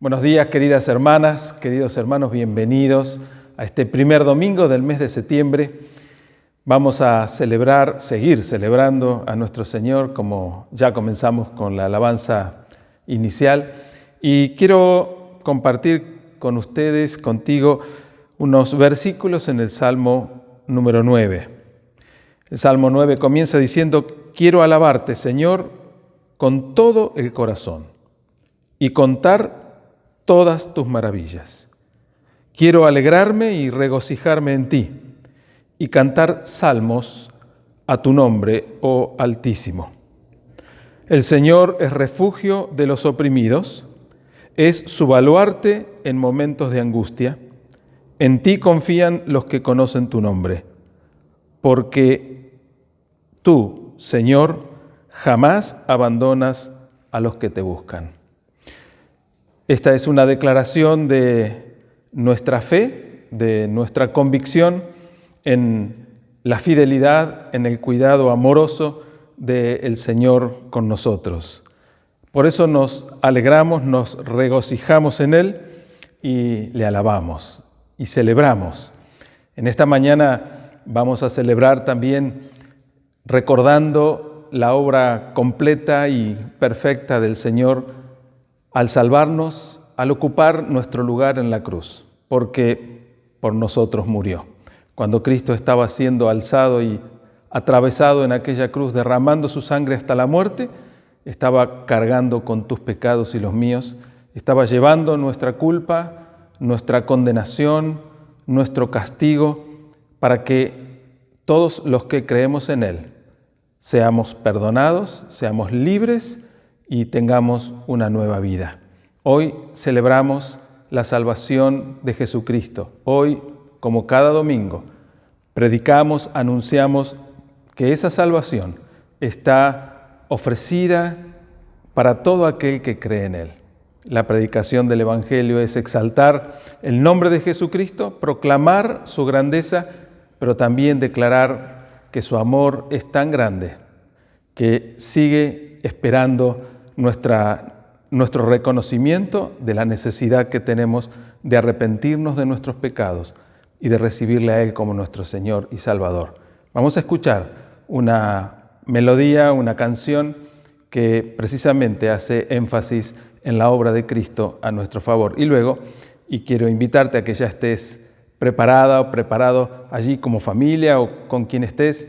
Buenos días, queridas hermanas, queridos hermanos, bienvenidos a este primer domingo del mes de septiembre. Vamos a seguir celebrando a nuestro Señor, como ya comenzamos con la alabanza inicial. Y quiero compartir con ustedes, contigo, unos versículos en el Salmo número 9. El Salmo 9 comienza diciendo: quiero alabarte, Señor, con todo el corazón y contar todas tus maravillas. Quiero alegrarme y regocijarme en ti y cantar salmos a tu nombre, oh Altísimo. El Señor es refugio de los oprimidos, es su baluarte en momentos de angustia. En ti confían los que conocen tu nombre, porque tú, Señor, jamás abandonas a los que te buscan. Esta es una declaración de nuestra fe, de nuestra convicción en la fidelidad, en el cuidado amoroso del Señor con nosotros. Por eso nos alegramos, nos regocijamos en Él y le alabamos y celebramos. En esta mañana vamos a celebrar también recordando la obra completa y perfecta del Señor al salvarnos, al ocupar nuestro lugar en la cruz, porque por nosotros murió. Cuando Cristo estaba siendo alzado y atravesado en aquella cruz, derramando su sangre hasta la muerte, estaba cargando con tus pecados y los míos, estaba llevando nuestra culpa, nuestra condenación, nuestro castigo, para que todos los que creemos en Él seamos perdonados, seamos libres y tengamos una nueva vida. Hoy celebramos la salvación de Jesucristo. Hoy, como cada domingo, predicamos, anunciamos que esa salvación está ofrecida para todo aquel que cree en Él. La predicación del Evangelio es exaltar el nombre de Jesucristo, proclamar su grandeza, pero también declarar que su amor es tan grande que sigue esperando nuestro reconocimiento de la necesidad que tenemos de arrepentirnos de nuestros pecados y de recibirle a Él como nuestro Señor y Salvador. Vamos a escuchar una melodía, una canción que precisamente hace énfasis en la obra de Cristo a nuestro favor. Y luego, quiero invitarte a que ya estés preparada o preparado allí como familia o con quien estés,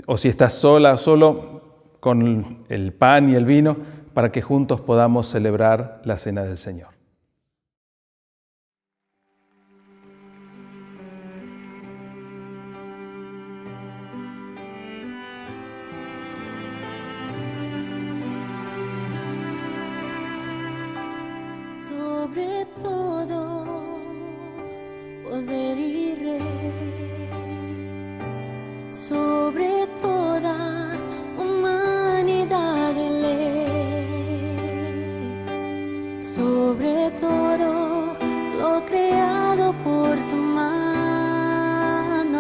o si estás sola o solo, con el pan y el vino, para que juntos podamos celebrar la cena del Señor. Sobre todo poder y rey, sobre toda humanidad y ley, sobre todo lo creado por tu mano,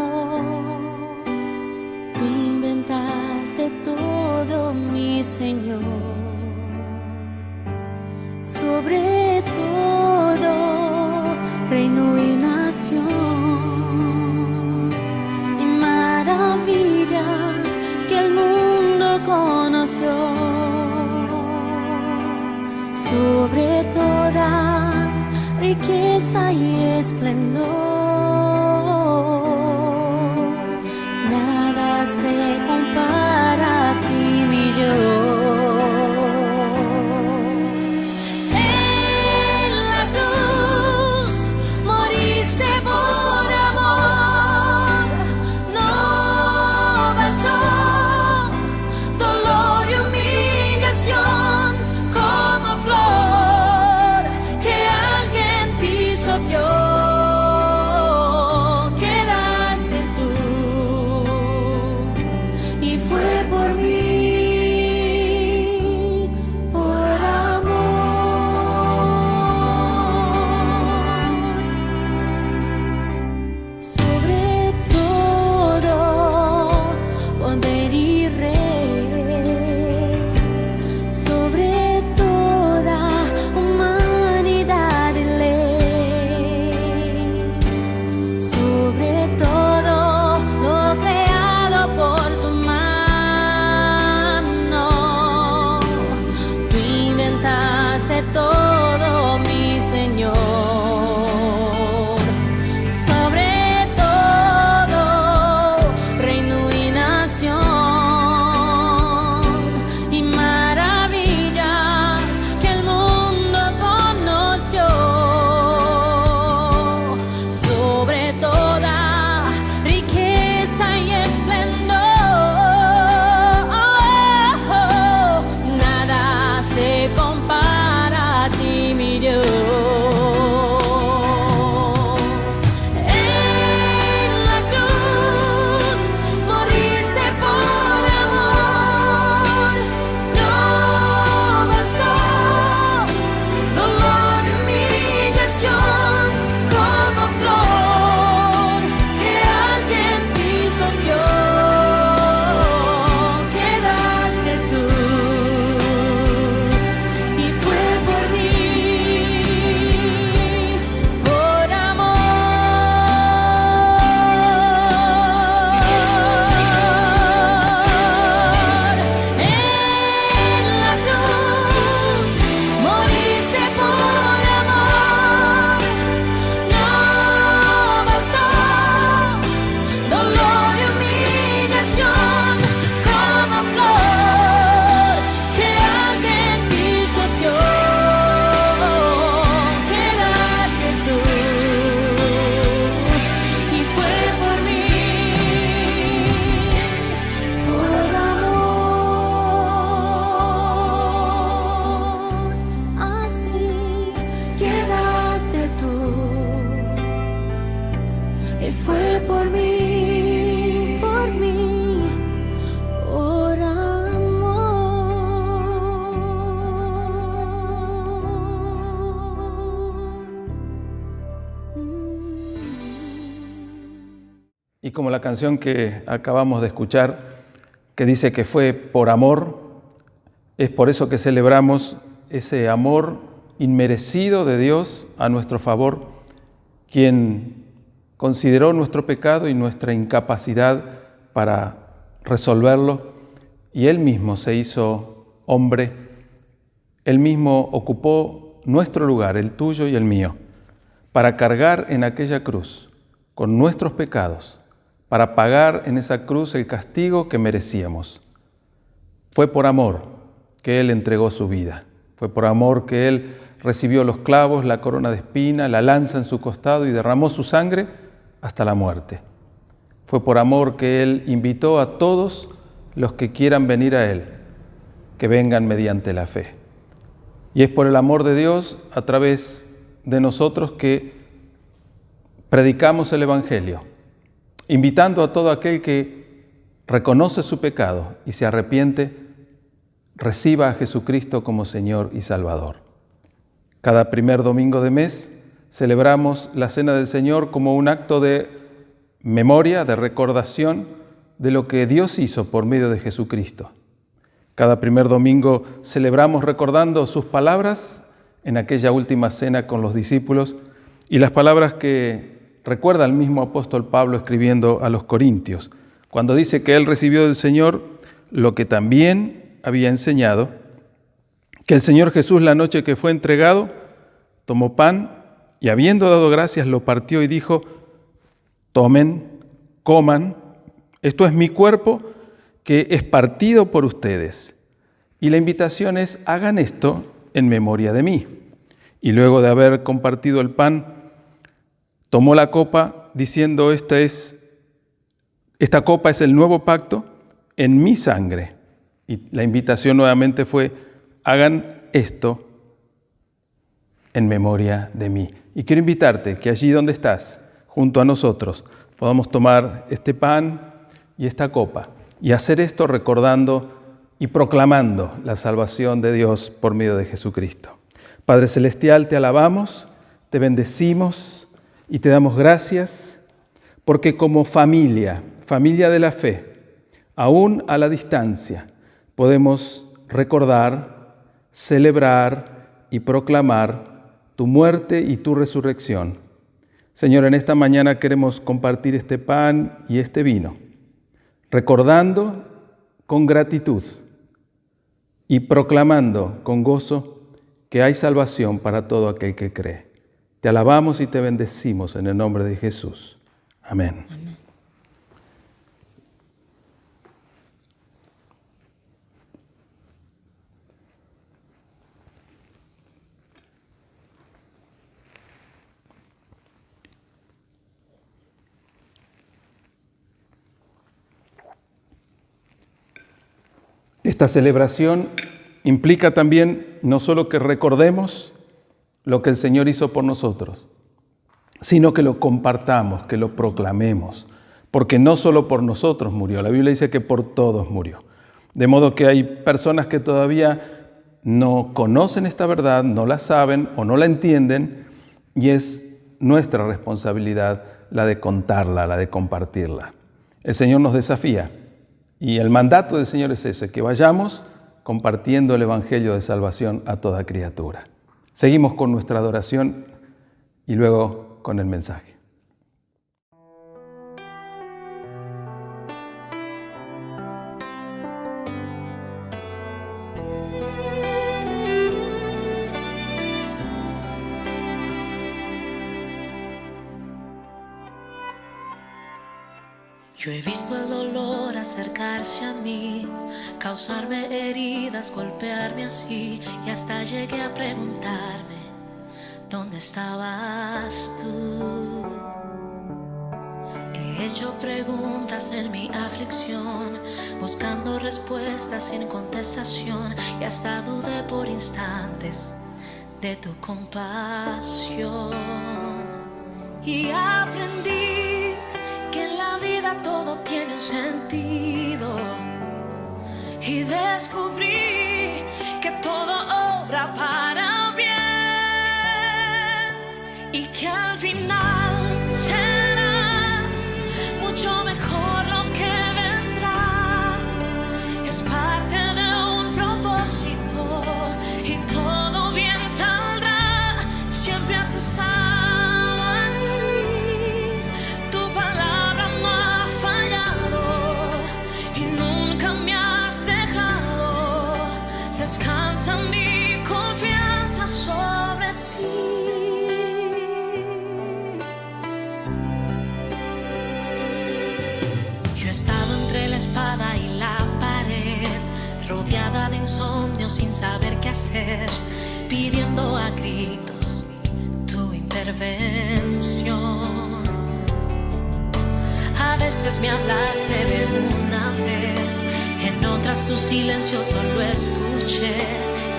tú inventaste todo, mi Señor. Sobre todo reino y nación y maravillas que el mundo conoció, sobre toda riqueza y esplendor, nada se compara a ti, mi Dios. Como flor que alguien pisoteó. de toda riqueza y esplendor. Nada se compara a ti, mi Dios. En la cruz moriste por amor. No bastó dolor y humillación, como flor que alguien pisoteó. Quedaste tú y fue por mí, por amor. En la cruz moriste por amor. No bastó dolor y humillación, como flor que alguien pisoteó. Quedaste tú y fue por mí, por amor. Así quedaste tú y fue por mí, por amor. Y como la canción que acabamos de escuchar, que dice que fue por amor, es por eso que celebramos ese amor inmerecido de Dios a nuestro favor, quien consideró nuestro pecado y nuestra incapacidad para resolverlo, y Él mismo se hizo hombre, Él mismo ocupó nuestro lugar, el tuyo y el mío, para cargar en aquella cruz con nuestros pecados, para pagar en esa cruz el castigo que merecíamos. Fue por amor que Él entregó su vida. Fue por amor que Él recibió los clavos, la corona de espina, la lanza en su costado y derramó su sangre hasta la muerte. Fue por amor que Él invitó a todos los que quieran venir a Él, que vengan mediante la fe. Y es por el amor de Dios a través de nosotros que predicamos el Evangelio, invitando a todo aquel que reconoce su pecado y se arrepiente, reciba a Jesucristo como Señor y Salvador. Cada primer domingo de mes celebramos la Cena del Señor como un acto de memoria, de recordación de lo que Dios hizo por medio de Jesucristo. Cada primer domingo celebramos recordando sus palabras en aquella última cena con los discípulos y las palabras que recuerda el mismo apóstol Pablo escribiendo a los Corintios, cuando dice que él recibió del Señor lo que también había enseñado, que el Señor Jesús la noche que fue entregado tomó pan y habiendo dado gracias lo partió y dijo: tomen, coman, esto es mi cuerpo que es partido por ustedes. Y la invitación es: hagan esto en memoria de mí. Y luego de haber compartido el pan, tomó la copa diciendo: esta copa es el nuevo pacto en mi sangre. Y la invitación nuevamente fue: hagan esto en memoria de mí. Y quiero invitarte que allí donde estás, junto a nosotros, podamos tomar este pan y esta copa y hacer esto recordando y proclamando la salvación de Dios por medio de Jesucristo. Padre Celestial, te alabamos, te bendecimos y te damos gracias porque como familia de la fe, aún a la distancia, podemos recordar, celebrar y proclamar tu muerte y tu resurrección. Señor, en esta mañana queremos compartir este pan y este vino, recordando con gratitud y proclamando con gozo que hay salvación para todo aquel que cree. Te alabamos y te bendecimos en el nombre de Jesús. Amén. Amén. Esta celebración implica también no solo que recordemos lo que el Señor hizo por nosotros, sino que lo compartamos, que lo proclamemos, porque no solo por nosotros murió, la Biblia dice que por todos murió. De modo que hay personas que todavía no conocen esta verdad, no la saben o no la entienden, y es nuestra responsabilidad la de contarla, la de compartirla. El Señor nos desafía y el mandato del Señor es ese, que vayamos compartiendo el Evangelio de salvación a toda criatura. Seguimos con nuestra adoración y luego con el mensaje. Yo he visto el dolor acercarse a mí, causarme heridas, golpearme así, y hasta llegué a preguntarme, ¿dónde estabas tú? He hecho preguntas en mi aflicción, buscando respuestas sin contestación, y hasta dudé por instantes de tu compasión. Y aprendí que en la vida todo tiene un sentido, y descubrí que todo obra para bien, y que al final será mucho mejor lo que vendrá. Es parte de un propósito y todo bien saldrá. Siempre has estado descansa mi confianza sobre ti. Yo he estado entre la espada y la pared, rodeada de insomnio sin saber qué hacer, pidiendo a gritos tu intervención. A veces me hablaste de una vez, en otras tu silencio solo escuché.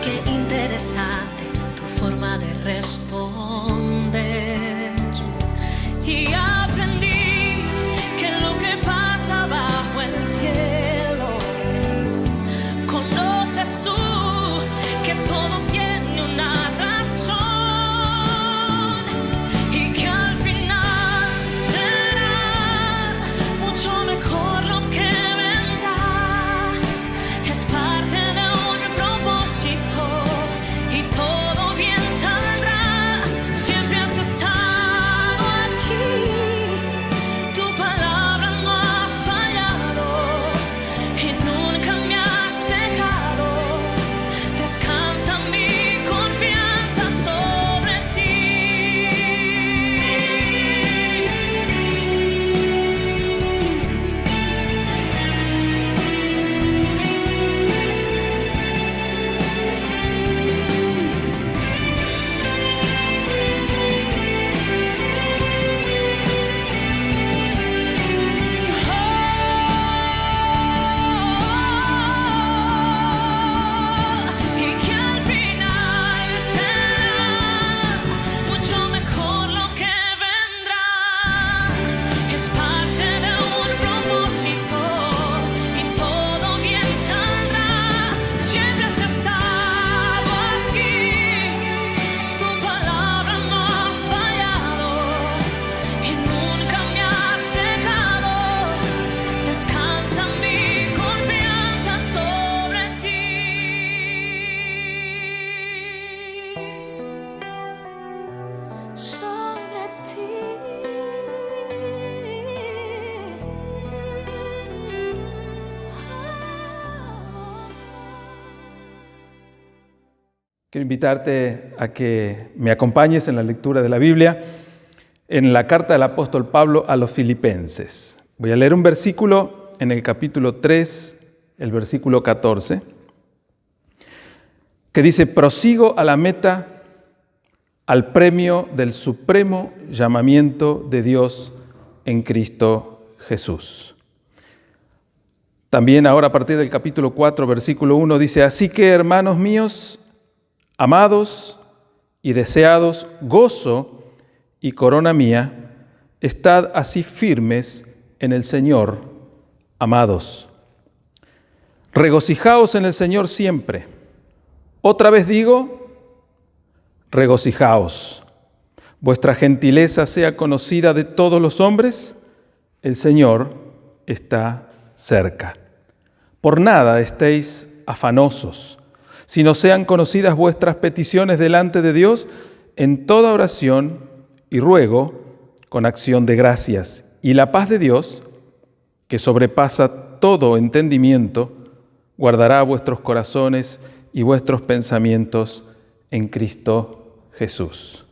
Qué interesante tu forma de responder. Y aprendí que lo que pasa bajo el cielo, conoces tú, que todo tiene una razón, y que al final será mucho mejor lo que vendrá. Es parte de un propósito y todo bien saldrá. Siempre has estado aquí, tu palabra no ha fallado y nunca me has dejado. Descansa mi confianza sobre ti. Y que al final será mucho mejor lo que vendrá. Es parte de un propósito y todo bien saldrá. Siempre has estado aquí, tu palabra no ha fallado y nunca me has dejado. Descansa mi confianza sobre ti. Sobre ti. Quiero invitarte a que me acompañes en la lectura de la Biblia en la carta del apóstol Pablo a los Filipenses. Voy a leer un versículo en el capítulo 3, el versículo 14, que dice: prosigo a la meta, al premio del supremo llamamiento de Dios en Cristo Jesús. También ahora a partir del capítulo 4, versículo 1 dice: así que, hermanos míos, amados y deseados, gozo y corona mía, estad así firmes en el Señor, amados. Regocijaos en el Señor siempre. Otra vez digo, regocijaos. Vuestra gentileza sea conocida de todos los hombres, el Señor está cerca. Por nada estéis afanosos, sino sean conocidas vuestras peticiones delante de Dios en toda oración y ruego con acción de gracias. Y la paz de Dios, que sobrepasa todo entendimiento, guardará vuestros corazones y vuestros pensamientos en Cristo Jesús.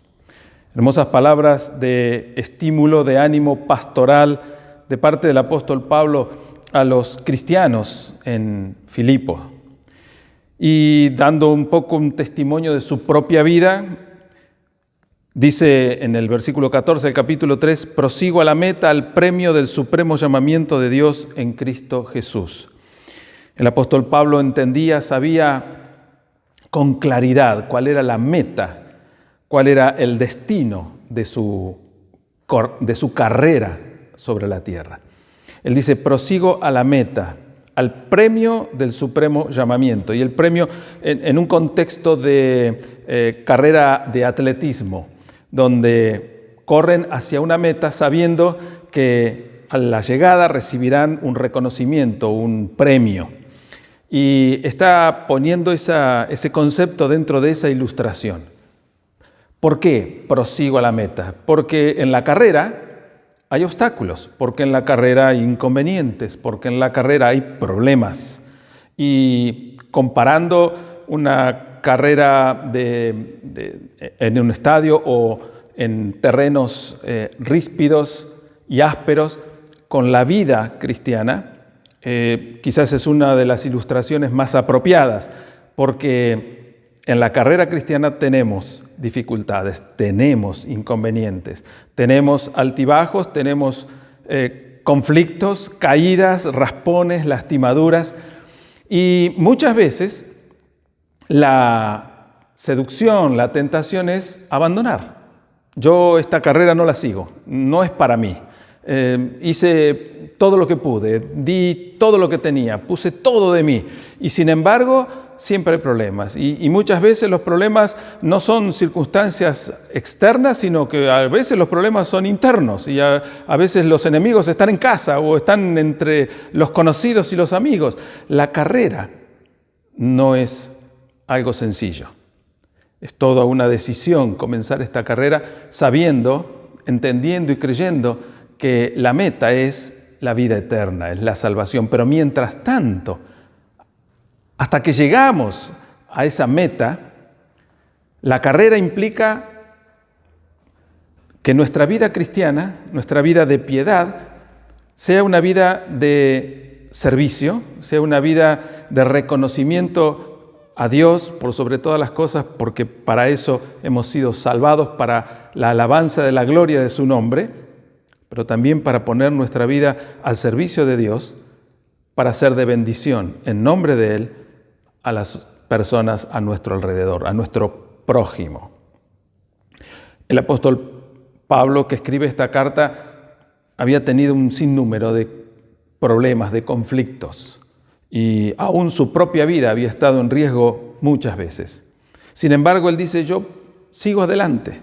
Hermosas palabras de estímulo, de ánimo pastoral de parte del apóstol Pablo a los cristianos en Filipo. Y dando un poco un testimonio de su propia vida, dice en el versículo 14 del capítulo 3, prosigo a la meta, al premio del supremo llamamiento de Dios en Cristo Jesús. El apóstol Pablo entendía, sabía con claridad cuál era la meta, cuál era el destino de su carrera sobre la tierra. Él dice, prosigo a la meta, al premio del supremo llamamiento. Y el premio en un contexto de carrera de atletismo, donde corren hacia una meta sabiendo que a la llegada recibirán un reconocimiento, un premio. Y está poniendo ese concepto dentro de esa ilustración. ¿Por qué prosigo a la meta? Porque en la carrera hay obstáculos, porque en la carrera hay inconvenientes, porque en la carrera hay problemas. Y comparando una carrera en un estadio o en terrenos ríspidos y ásperos con la vida cristiana, quizás es una de las ilustraciones más apropiadas, porque en la carrera cristiana tenemos dificultades, tenemos inconvenientes, tenemos altibajos, tenemos conflictos, caídas, raspones, lastimaduras, y muchas veces la seducción, la tentación es abandonar. Yo esta carrera no la sigo, no es para mí. Hice todo lo que pude, di todo lo que tenía, puse todo de mí y sin embargo siempre hay problemas y muchas veces los problemas no son circunstancias externas, sino que a veces los problemas son internos y a veces los enemigos están en casa o están entre los conocidos y los amigos. La carrera no es algo sencillo, es toda una decisión comenzar esta carrera sabiendo, entendiendo y creyendo que la meta es la vida eterna, es la salvación. Pero mientras tanto, hasta que llegamos a esa meta, la carrera implica que nuestra vida cristiana, nuestra vida de piedad, sea una vida de servicio, sea una vida de reconocimiento a Dios por sobre todas las cosas, porque para eso hemos sido salvados, para la alabanza de la gloria de su nombre, pero también para poner nuestra vida al servicio de Dios, para ser de bendición en nombre de Él a las personas a nuestro alrededor, a nuestro prójimo. El apóstol Pablo, que escribe esta carta, había tenido un sinnúmero de problemas, de conflictos, y aún su propia vida había estado en riesgo muchas veces. Sin embargo, él dice, yo sigo adelante.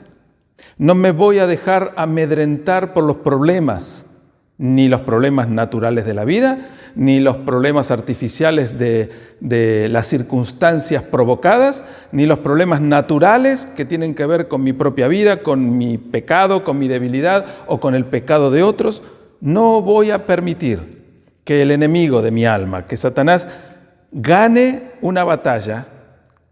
No me voy a dejar amedrentar por los problemas, ni los problemas naturales de la vida, ni los problemas artificiales de las circunstancias provocadas, ni los problemas naturales que tienen que ver con mi propia vida, con mi pecado, con mi debilidad o con el pecado de otros. No voy a permitir que el enemigo de mi alma, que Satanás, gane una batalla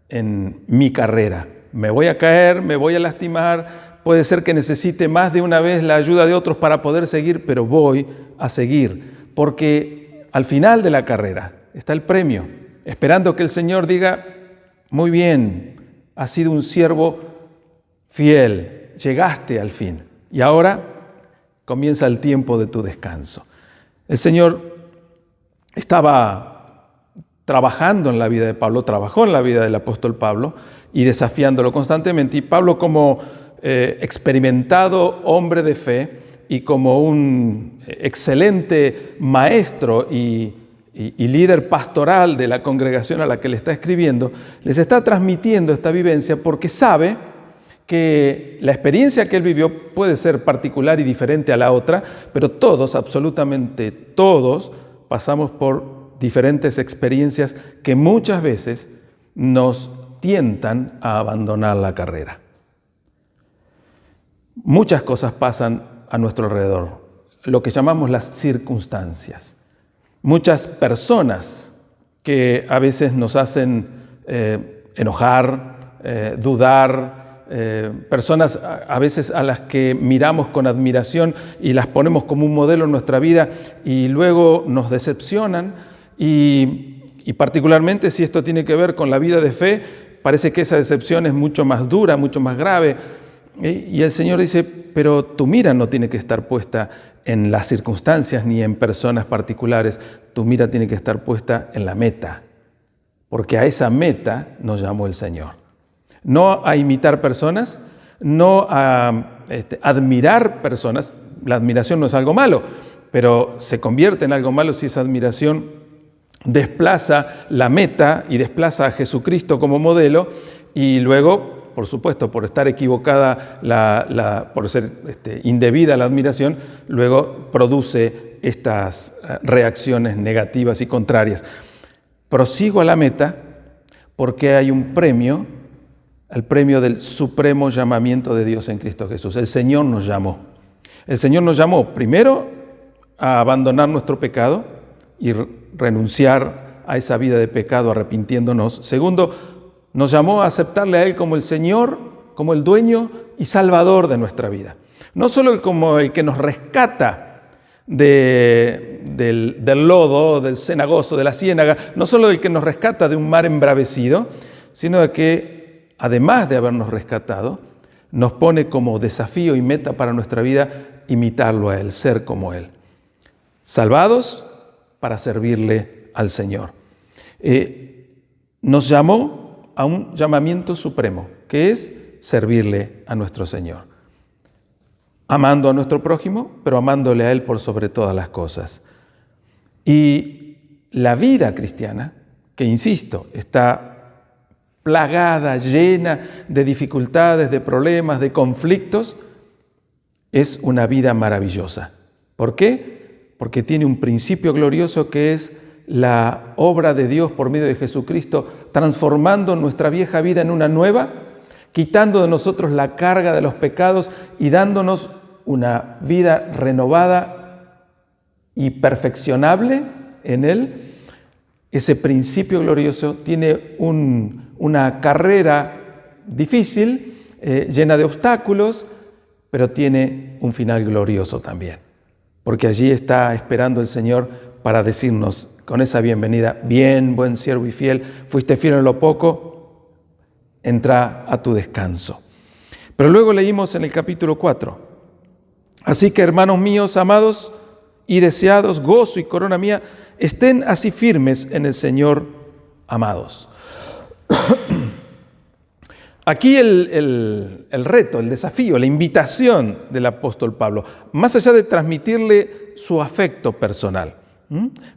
en mi carrera. Me voy a caer, me voy a lastimar. Puede ser que necesite más de una vez la ayuda de otros para poder seguir, pero voy a seguir, porque al final de la carrera está el premio, esperando que el Señor diga, muy bien, has sido un siervo fiel, llegaste al fin, y ahora comienza el tiempo de tu descanso. El Señor estaba trabajando en la vida de Pablo, trabajó en la vida del apóstol Pablo y desafiándolo constantemente. Y Pablo, como experimentado hombre de fe y como un excelente maestro y líder pastoral de la congregación a la que le está escribiendo, les está transmitiendo esta vivencia porque sabe que la experiencia que él vivió puede ser particular y diferente a la otra, pero todos, absolutamente todos, pasamos por diferentes experiencias que muchas veces nos tientan a abandonar la carrera. Muchas cosas pasan a nuestro alrededor, lo que llamamos las circunstancias. Muchas personas que a veces nos hacen enojar, dudar, personas a veces a las que miramos con admiración y las ponemos como un modelo en nuestra vida y luego nos decepcionan y particularmente si esto tiene que ver con la vida de fe, parece que esa decepción es mucho más dura, mucho más grave. Y el Señor dice, pero tu mira no tiene que estar puesta en las circunstancias ni en personas particulares, tu mira tiene que estar puesta en la meta, porque a esa meta nos llamó el Señor. No a imitar personas, no a admirar personas, la admiración no es algo malo, pero se convierte en algo malo si esa admiración desplaza la meta y desplaza a Jesucristo como modelo y luego, por supuesto, por estar equivocada, por ser indebida la admiración, luego produce estas reacciones negativas y contrarias. Prosigo a la meta porque hay un premio, el premio del supremo llamamiento de Dios en Cristo Jesús. El Señor nos llamó. El Señor nos llamó primero a abandonar nuestro pecado y renunciar a esa vida de pecado arrepintiéndonos. Segundo, nos llamó a aceptarle a Él como el Señor, como el dueño y salvador de nuestra vida. No solo como el que nos rescata del lodo, del cenagoso, de la ciénaga, no solo el que nos rescata de un mar embravecido, sino de que, además de habernos rescatado, nos pone como desafío y meta para nuestra vida imitarlo a Él, ser como Él. Salvados para servirle al Señor. Nos llamó a un llamamiento supremo, que es servirle a nuestro Señor. Amando a nuestro prójimo, pero amándole a Él por sobre todas las cosas. Y la vida cristiana, que insisto, está plagada, llena de dificultades, de problemas, de conflictos, es una vida maravillosa. ¿Por qué? Porque tiene un principio glorioso que es la obra de Dios por medio de Jesucristo, transformando nuestra vieja vida en una nueva, quitando de nosotros la carga de los pecados y dándonos una vida renovada y perfeccionable en Él. Ese principio glorioso tiene una carrera difícil, llena de obstáculos, pero tiene un final glorioso también, porque allí está esperando el Señor para decirnos con esa bienvenida, bien, buen siervo y fiel, fuiste fiel en lo poco, entra a tu descanso. Pero luego leímos en el capítulo 4, así que hermanos míos, amados y deseados, gozo y corona mía, estén así firmes en el Señor, amados. Aquí el reto, el desafío, la invitación del apóstol Pablo, más allá de transmitirle su afecto personal,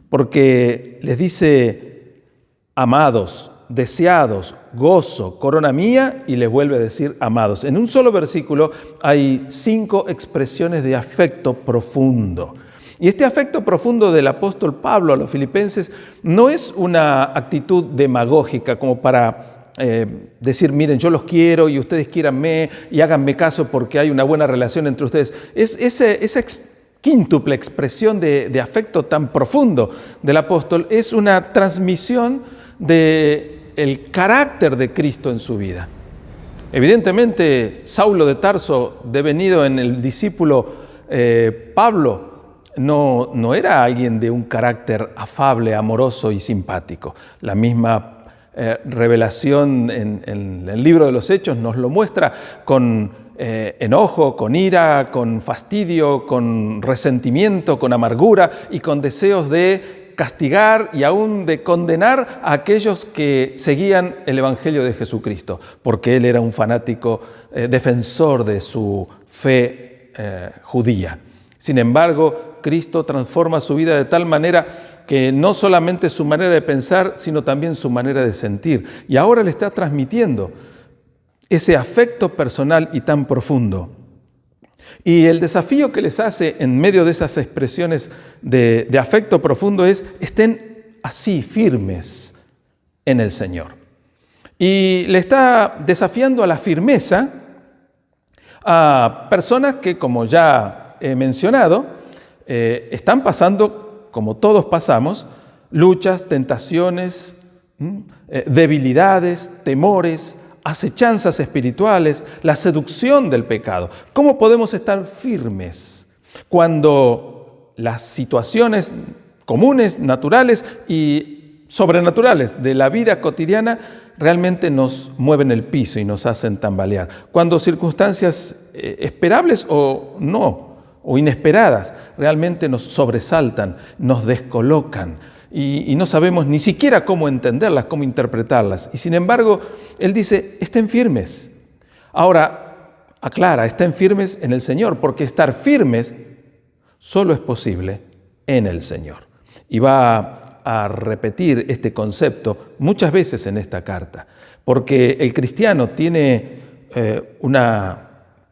porque les dice amados, deseados, gozo, corona mía, y les vuelve a decir amados. En un solo versículo hay 5 expresiones de afecto profundo. Y este afecto profundo del apóstol Pablo a los filipenses no es una actitud demagógica como para decir, miren, yo los quiero y ustedes quiéranme y háganme caso porque hay una buena relación entre ustedes. Es esa quíntuple expresión de afecto tan profundo del apóstol es una transmisión del carácter de Cristo en su vida. Evidentemente, Saulo de Tarso, devenido en el discípulo Pablo, no era alguien de un carácter afable, amoroso y simpático. La misma revelación en el libro de los Hechos nos lo muestra con enojo, con ira, con fastidio, con resentimiento, con amargura y con deseos de castigar y aún de condenar a aquellos que seguían el Evangelio de Jesucristo, porque él era un fanático defensor de su fe judía. Sin embargo, Cristo transforma su vida de tal manera que no solamente su manera de pensar, sino también su manera de sentir. Y ahora le está transmitiendo ese afecto personal y tan profundo. Y el desafío que les hace en medio de esas expresiones de afecto profundo es: estén así, firmes en el Señor. Y le está desafiando a la firmeza a personas que, como ya he mencionado, están pasando, como todos pasamos, luchas, tentaciones, debilidades, temores, acechanzas espirituales, la seducción del pecado. ¿Cómo podemos estar firmes cuando las situaciones comunes, naturales y sobrenaturales de la vida cotidiana realmente nos mueven el piso y nos hacen tambalear? Cuando circunstancias esperables o no, o inesperadas, realmente nos sobresaltan, nos descolocan, y no sabemos ni siquiera cómo entenderlas, cómo interpretarlas. Y sin embargo, él dice: estén firmes. Ahora, aclara, estén firmes en el Señor, porque estar firmes solo es posible en el Señor. Y va a repetir este concepto muchas veces en esta carta, porque el cristiano tiene una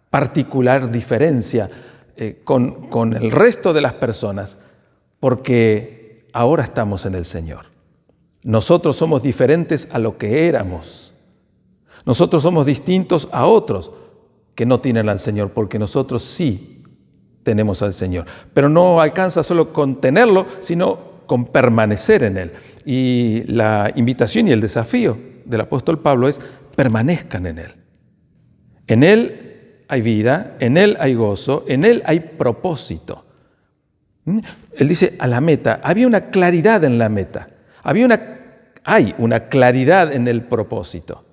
particular diferencia con el resto de las personas, porque ahora estamos en el Señor. Nosotros somos diferentes a lo que éramos. Nosotros somos distintos a otros que no tienen al Señor, porque nosotros sí tenemos al Señor. Pero no alcanza solo con tenerlo, sino con permanecer en Él. Y la invitación y el desafío del apóstol Pablo es: permanezcan en Él. En Él hay vida, en Él hay gozo, en Él hay propósito. Él dice: a la meta. Había una claridad en la meta. Hay una claridad en el propósito.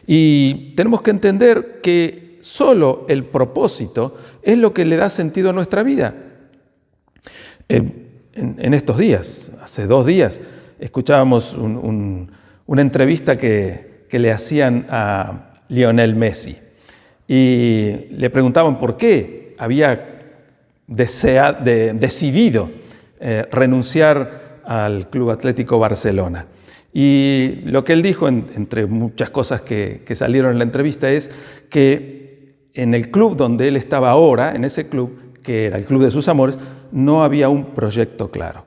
Y tenemos que entender que solo el propósito es lo que le da sentido a nuestra vida. En estos días, hace 2 días, escuchábamos una entrevista que le hacían a Lionel Messi. Y le preguntaban por qué había decidido renunciar al Club Atlético Barcelona. Y lo que él dijo, entre muchas cosas que salieron en la entrevista, es que en el club donde él estaba ahora, en ese club, que era el club de sus amores, no había un proyecto claro.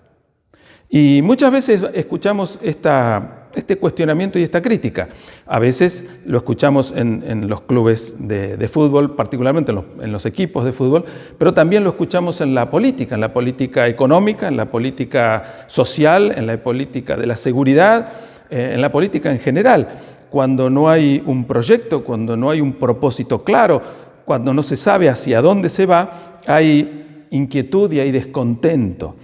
Y muchas veces escuchamos este cuestionamiento y esta crítica. A veces lo escuchamos en los clubes de fútbol, particularmente en los equipos de fútbol, pero también lo escuchamos en la política económica, en la política social, en la política de la seguridad, en la política en general. Cuando no hay un proyecto, cuando no hay un propósito claro, cuando no se sabe hacia dónde se va, hay inquietud y hay descontento.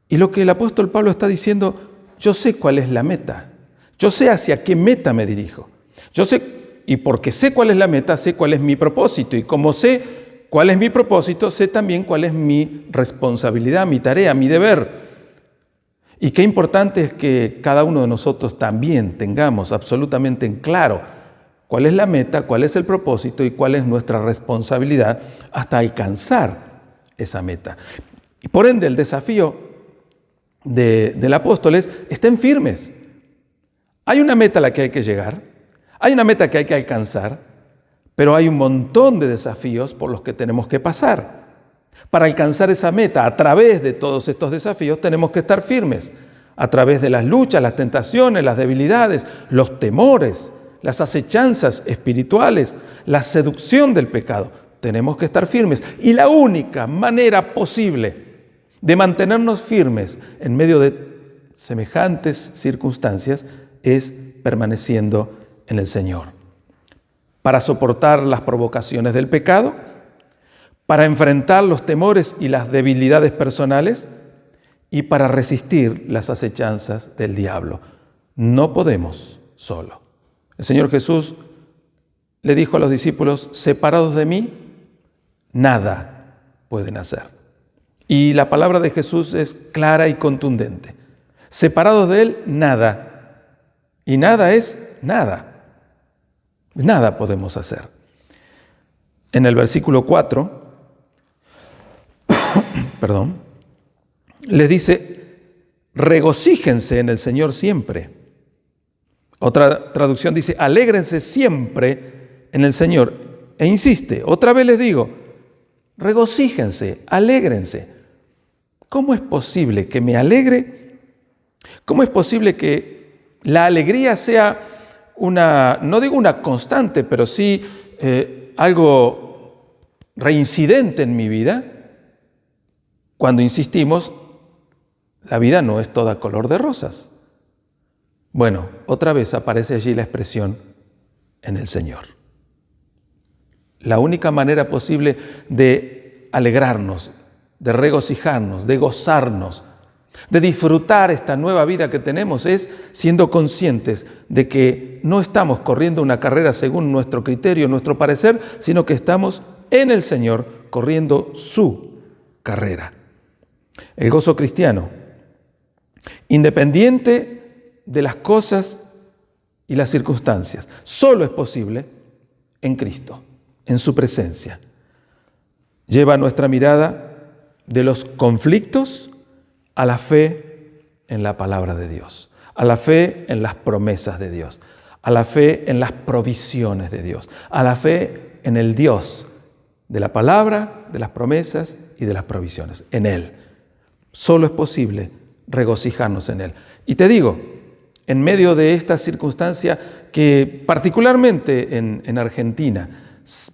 Y lo que el apóstol Pablo está diciendo: yo sé cuál es la meta, yo sé hacia qué meta me dirijo, yo sé, y porque sé cuál es la meta, sé cuál es mi propósito, y como sé cuál es mi propósito, sé también cuál es mi responsabilidad, mi tarea, mi deber. Y qué importante es que cada uno de nosotros también tengamos absolutamente en claro cuál es la meta, cuál es el propósito y cuál es nuestra responsabilidad hasta alcanzar esa meta. Y por ende, el desafío del apóstol es: estén firmes. Hay una meta a la que hay que llegar, hay una meta que hay que alcanzar, pero hay un montón de desafíos por los que tenemos que pasar. Para alcanzar esa meta, a través de todos estos desafíos, tenemos que estar firmes, a través de las luchas, las tentaciones, las debilidades, los temores, las acechanzas espirituales, la seducción del pecado. Tenemos que estar firmes. Y la única manera posible de mantenernos firmes en medio de semejantes circunstancias es permaneciendo en el Señor. Para soportar las provocaciones del pecado, para enfrentar los temores y las debilidades personales y para resistir las acechanzas del diablo. No podemos solo. El Señor Jesús le dijo a los discípulos: separados de mí, nada pueden hacer. Y la palabra de Jesús es clara y contundente. Separados de Él, nada. Y nada es nada. Nada podemos hacer. En el versículo 4, les dice, regocíjense en el Señor siempre. Otra traducción dice, alégrense siempre en el Señor. E insiste, otra vez les digo, regocíjense, alégrense. ¿Cómo es posible que me alegre? ¿Cómo es posible que la alegría sea no digo una constante, pero sí algo reincidente en mi vida? Cuando insistimos, la vida no es toda color de rosas. Bueno, otra vez aparece allí la expresión en el Señor. La única manera posible de alegrarnos, de regocijarnos, de gozarnos, de disfrutar esta nueva vida que tenemos es siendo conscientes de que no estamos corriendo una carrera según nuestro criterio, nuestro parecer, sino que estamos en el Señor corriendo su carrera. El gozo cristiano, independiente de las cosas y las circunstancias, solo es posible en Cristo, en su presencia. Lleva nuestra mirada de los conflictos a la fe en la palabra de Dios, a la fe en las promesas de Dios, a la fe en las provisiones de Dios, a la fe en el Dios de la palabra, de las promesas y de las provisiones, en Él. Solo es posible regocijarnos en Él. Y te digo, en medio de esta circunstancia que particularmente en Argentina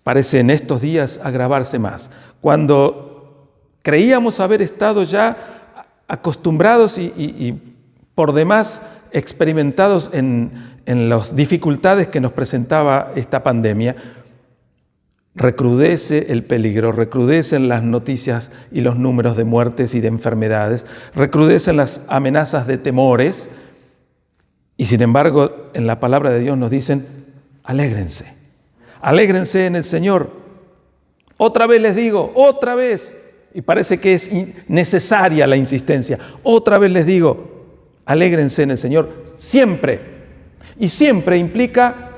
parece en estos días agravarse más, cuando creíamos haber estado ya acostumbrados y por demás experimentados en las dificultades que nos presentaba esta pandemia, recrudece el peligro, recrudecen las noticias y los números de muertes y de enfermedades, recrudecen las amenazas de temores y sin embargo en la palabra de Dios nos dicen, alégrense, alégrense en el Señor. Otra vez les digo, otra vez, y parece que es necesaria la insistencia, otra vez les digo, alégrense en el Señor siempre. Y siempre implica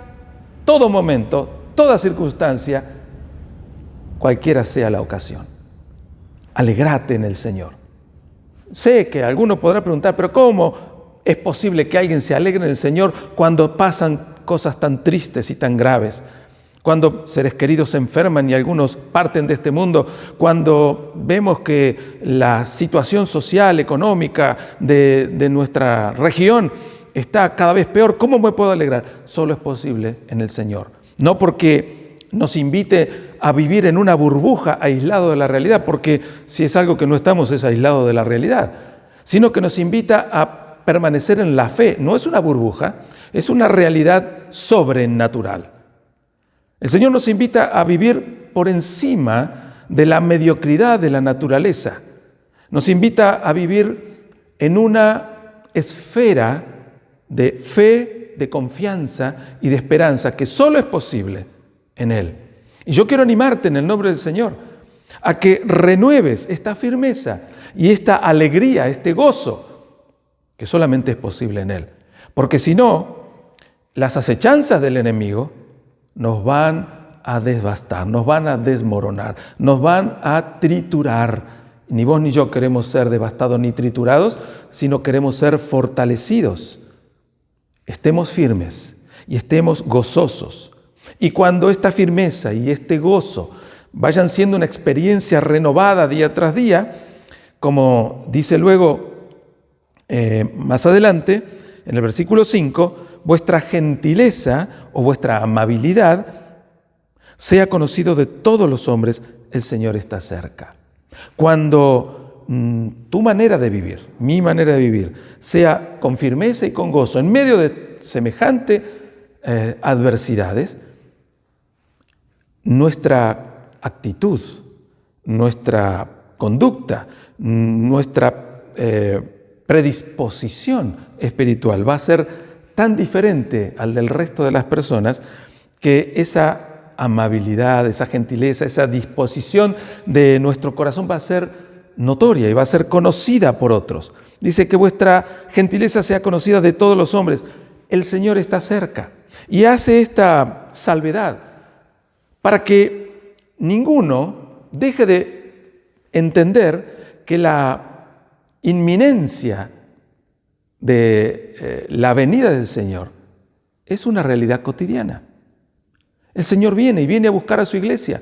todo momento, toda circunstancia, cualquiera sea la ocasión. Alégrate en el Señor. Sé que alguno podrá preguntar, pero ¿cómo es posible que alguien se alegre en el Señor cuando pasan cosas tan tristes y tan graves? Cuando seres queridos se enferman y algunos parten de este mundo, cuando vemos que la situación social, económica de nuestra región está cada vez peor, ¿cómo me puedo alegrar? Solo es posible en el Señor. No porque nos invite a vivir en una burbuja aislado de la realidad, porque si es algo que no estamos es aislado de la realidad, sino que nos invita a permanecer en la fe. No es una burbuja, es una realidad sobrenatural. El Señor nos invita a vivir por encima de la mediocridad de la naturaleza. Nos invita a vivir en una esfera de fe, de confianza y de esperanza que solo es posible en Él. Y yo quiero animarte en el nombre del Señor a que renueves esta firmeza y esta alegría, este gozo que solamente es posible en Él. Porque si no, las acechanzas del enemigo nos van a devastar, nos van a desmoronar, nos van a triturar. Ni vos ni yo queremos ser devastados ni triturados, sino queremos ser fortalecidos. Estemos firmes y estemos gozosos. Y cuando esta firmeza y este gozo vayan siendo una experiencia renovada día tras día, como dice luego más adelante, en el versículo 5, vuestra gentileza o vuestra amabilidad sea conocido de todos los hombres, el Señor está cerca. Cuando tu manera de vivir, mi manera de vivir, sea con firmeza y con gozo, en medio de semejante adversidades, nuestra actitud, nuestra conducta, nuestra predisposición espiritual va a ser tan diferente al del resto de las personas que esa amabilidad, esa gentileza, esa disposición de nuestro corazón va a ser notoria y va a ser conocida por otros. Dice que vuestra gentileza sea conocida de todos los hombres. El Señor está cerca y hace esta salvedad para que ninguno deje de entender que la inminencia de la venida del Señor es una realidad cotidiana. El Señor viene y viene a buscar a su iglesia.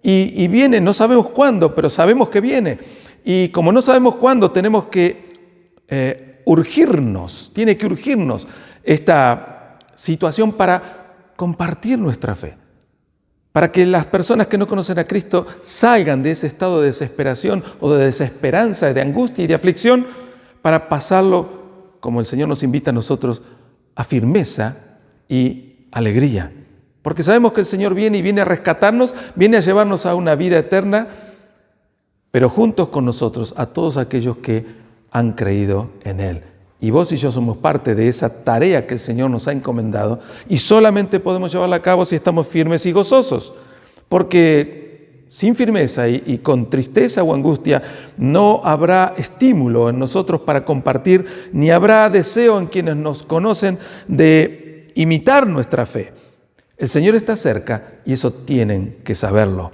Y viene, no sabemos cuándo, pero sabemos que viene. Y como no sabemos cuándo, tenemos que tiene que urgirnos esta situación para compartir nuestra fe. Para que las personas que no conocen a Cristo salgan de ese estado de desesperación o de desesperanza, de angustia y de aflicción, para pasarlo, como el Señor nos invita a nosotros, a firmeza y alegría. Porque sabemos que el Señor viene y viene a rescatarnos, viene a llevarnos a una vida eterna, pero juntos con nosotros a todos aquellos que han creído en Él. Y vos y yo somos parte de esa tarea que el Señor nos ha encomendado y solamente podemos llevarla a cabo si estamos firmes y gozosos, porque sin firmeza y con tristeza o angustia no habrá estímulo en nosotros para compartir, ni habrá deseo en quienes nos conocen de imitar nuestra fe. El Señor está cerca y eso tienen que saberlo.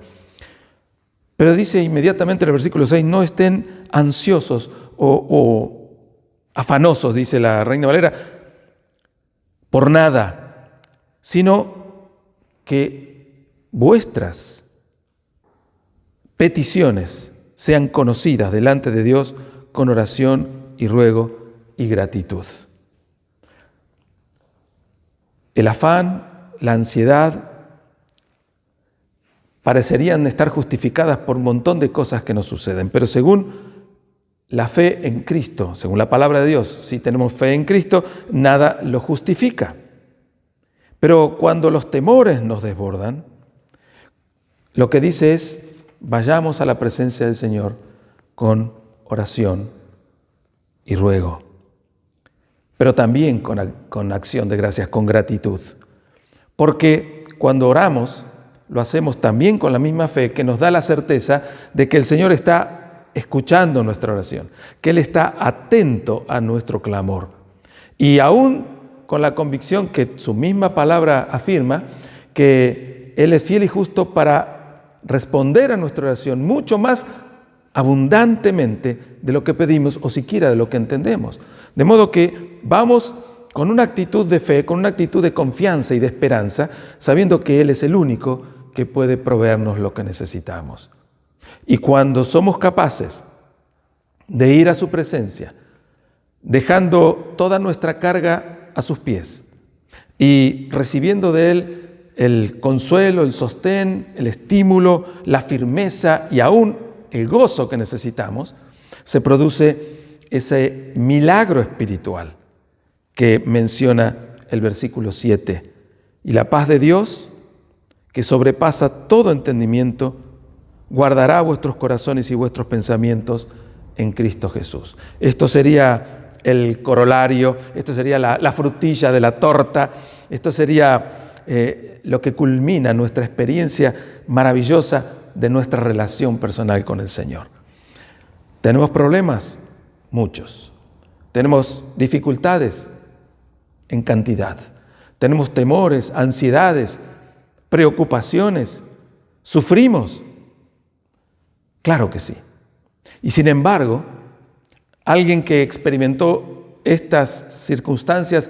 Pero dice inmediatamente en el versículo 6, no estén ansiosos o afanosos, dice la Reina Valera, por nada, sino que vuestras peticiones sean conocidas delante de Dios con oración y ruego y gratitud. El afán, la ansiedad parecerían estar justificadas por un montón de cosas que nos suceden, pero según la fe en Cristo, según la palabra de Dios, si tenemos fe en Cristo, nada lo justifica. Pero cuando los temores nos desbordan, lo que dice es, vayamos a la presencia del Señor con oración y ruego, pero también con acción de gracias, con gratitud. Porque cuando oramos, lo hacemos también con la misma fe que nos da la certeza de que el Señor está escuchando nuestra oración, que Él está atento a nuestro clamor. Y aún con la convicción que su misma palabra afirma, que Él es fiel y justo para responder a nuestra oración mucho más abundantemente de lo que pedimos o siquiera de lo que entendemos. De modo que vamos con una actitud de fe, con una actitud de confianza y de esperanza, sabiendo que Él es el único que puede proveernos lo que necesitamos. Y cuando somos capaces de ir a su presencia, dejando toda nuestra carga a sus pies y recibiendo de Él el consuelo, el sostén, el estímulo, la firmeza y aún el gozo que necesitamos, se produce ese milagro espiritual que menciona el versículo 7. Y la paz de Dios, que sobrepasa todo entendimiento, guardará vuestros corazones y vuestros pensamientos en Cristo Jesús. Esto sería el corolario, esto sería la frutilla de la torta, esto sería lo que culmina nuestra experiencia maravillosa de nuestra relación personal con el Señor. ¿Tenemos problemas? Muchos. ¿Tenemos dificultades? En cantidad. ¿Tenemos temores, ansiedades, preocupaciones? ¿Sufrimos? Claro que sí. Y sin embargo, alguien que experimentó estas circunstancias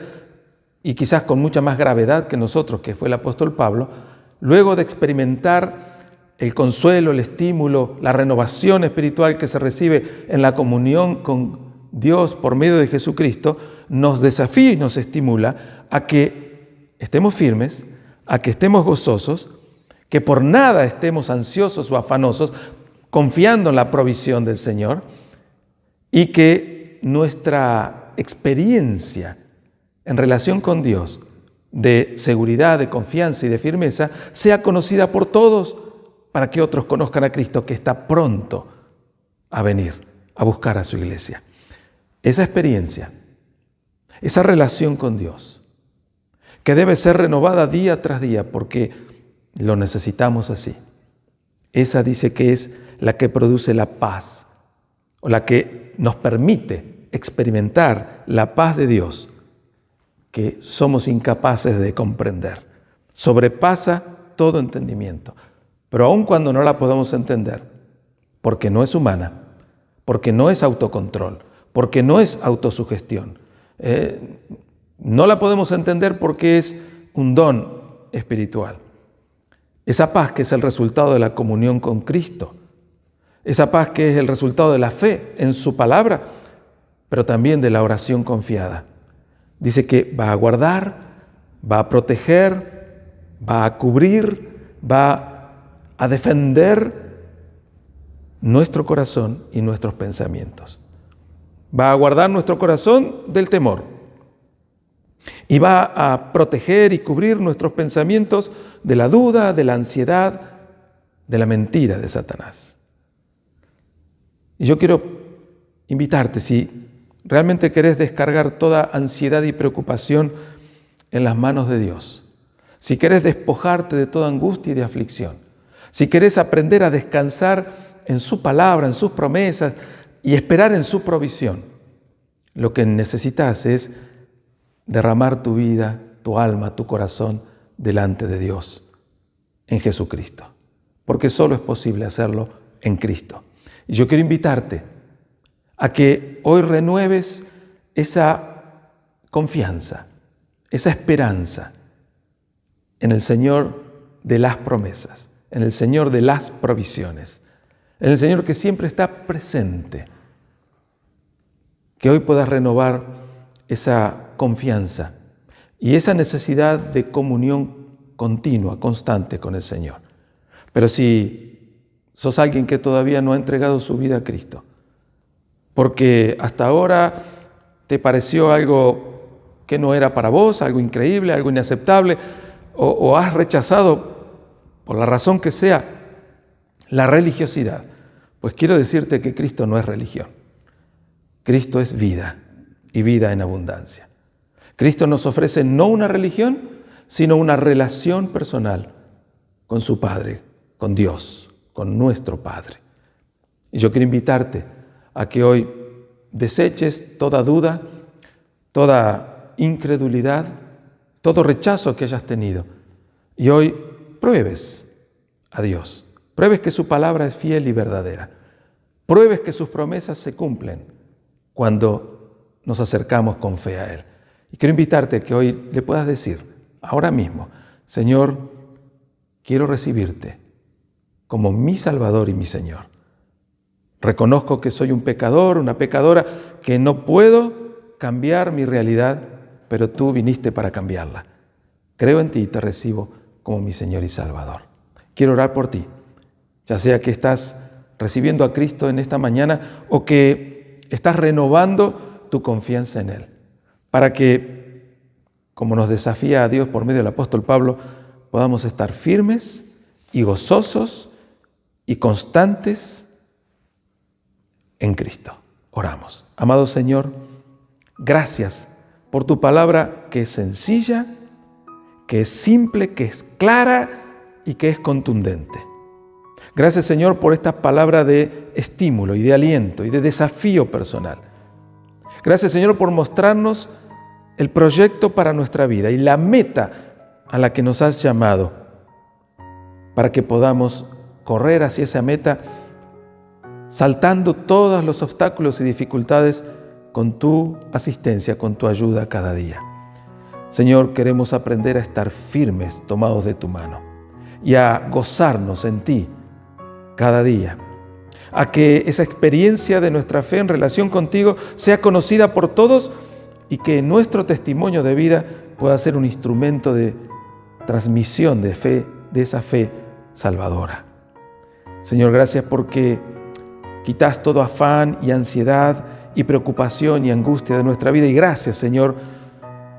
y quizás con mucha más gravedad que nosotros, que fue el apóstol Pablo, luego de experimentar el consuelo, el estímulo, la renovación espiritual que se recibe en la comunión con Dios por medio de Jesucristo, nos desafía y nos estimula a que estemos firmes, a que estemos gozosos, que por nada estemos ansiosos o afanosos, confiando en la provisión del Señor, y que nuestra experiencia en relación con Dios de seguridad, de confianza y de firmeza sea conocida por todos para que otros conozcan a Cristo que está pronto a venir a buscar a su iglesia. Esa experiencia, esa relación con Dios, que debe ser renovada día tras día porque lo necesitamos así. Esa dice que es la que produce la paz o la que nos permite experimentar la paz de Dios que somos incapaces de comprender. Sobrepasa todo entendimiento. Pero aun cuando no la podemos entender, porque no es humana, porque no es autocontrol, porque no es autosugestión, no la podemos entender porque es un don espiritual. Esa paz que es el resultado de la comunión con Cristo, esa paz que es el resultado de la fe en su palabra, pero también de la oración confiada. Dice que va a guardar, va a proteger, va a cubrir, va a defender nuestro corazón y nuestros pensamientos. Va a guardar nuestro corazón del temor y va a proteger y cubrir nuestros pensamientos de la duda, de la ansiedad, de la mentira de Satanás. Y yo quiero invitarte, si realmente querés descargar toda ansiedad y preocupación en las manos de Dios, si querés despojarte de toda angustia y de aflicción, si querés aprender a descansar en su palabra, en sus promesas y esperar en su provisión, lo que necesitas es derramar tu vida, tu alma, tu corazón delante de Dios, en Jesucristo, porque solo es posible hacerlo en Cristo. Y yo quiero invitarte a que hoy renueves esa confianza, esa esperanza en el Señor de las promesas, en el Señor de las provisiones, en el Señor que siempre está presente. Que hoy puedas renovar esa confianza y esa necesidad de comunión continua, constante con el Señor. Pero si sos alguien que todavía no ha entregado su vida a Cristo, porque hasta ahora te pareció algo que no era para vos, algo increíble, algo inaceptable, o has rechazado, por la razón que sea, la religiosidad, pues quiero decirte que Cristo no es religión. Cristo es vida y vida en abundancia. Cristo nos ofrece no una religión, sino una relación personal con su Padre, con Dios, con nuestro Padre. Y yo quiero invitarte a que hoy deseches toda duda, toda incredulidad, todo rechazo que hayas tenido. Y hoy pruebes a Dios, pruebes que su palabra es fiel y verdadera, pruebes que sus promesas se cumplen cuando nos acercamos con fe a Él. Y quiero invitarte a que hoy le puedas decir, ahora mismo, Señor, quiero recibirte como mi Salvador y mi Señor. Reconozco que soy un pecador, una pecadora, que no puedo cambiar mi realidad, pero tú viniste para cambiarla. Creo en ti y te recibo como mi Señor y Salvador. Quiero orar por ti, ya sea que estás recibiendo a Cristo en esta mañana o que estás renovando tu confianza en Él, para que, como nos desafía a Dios por medio del apóstol Pablo, podamos estar firmes y gozosos y constantes en Cristo. Oramos. Amado Señor, gracias por tu palabra que es sencilla, que es simple, que es clara y que es contundente. Gracias, Señor, por esta palabra de estímulo y de aliento y de desafío personal. Gracias, Señor, por mostrarnos el proyecto para nuestra vida y la meta a la que nos has llamado, para que podamos correr hacia esa meta saltando todos los obstáculos y dificultades con tu asistencia, con tu ayuda cada día. Señor, queremos aprender a estar firmes, tomados de tu mano, y a gozarnos en ti cada día, a que esa experiencia de nuestra fe en relación contigo sea conocida por todos y que nuestro testimonio de vida pueda ser un instrumento de transmisión de fe, de esa fe salvadora. Señor, gracias porque quitas todo afán y ansiedad y preocupación y angustia de nuestra vida. Y gracias, Señor,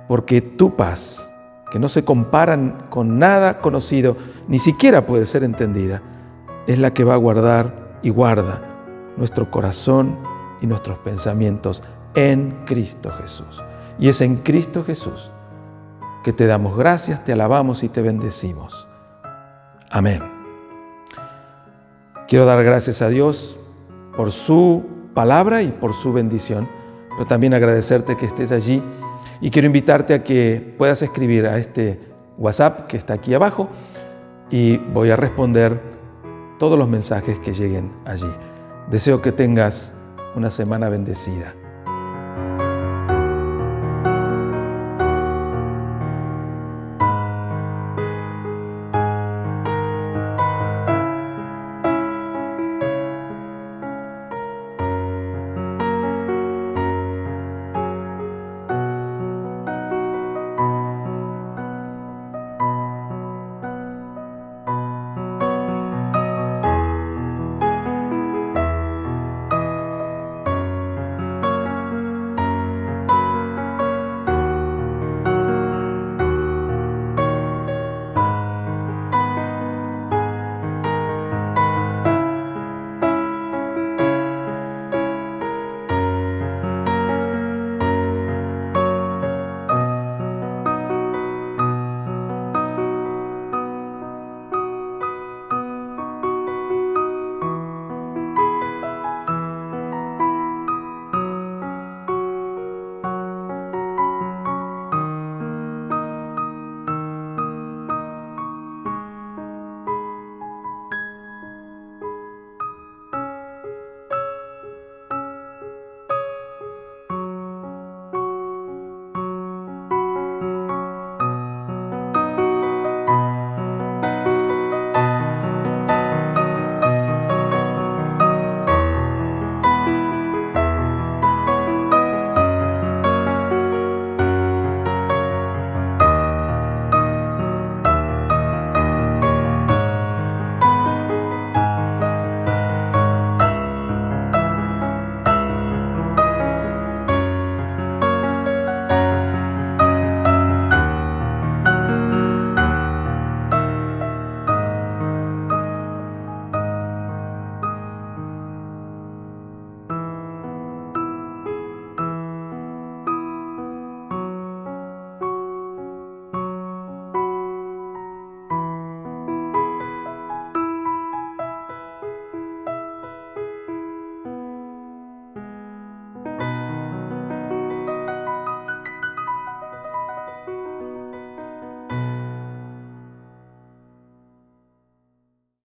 porque tu paz, que no se comparan con nada conocido, ni siquiera puede ser entendida, es la que va a guardar y guarda nuestro corazón y nuestros pensamientos en Cristo Jesús. Y es en Cristo Jesús que te damos gracias, te alabamos y te bendecimos. Amén. Quiero dar gracias a Dios por su palabra y por su bendición, pero también agradecerte que estés allí y quiero invitarte a que puedas escribir a este WhatsApp que está aquí abajo y voy a responder todos los mensajes que lleguen allí. Deseo que tengas una semana bendecida.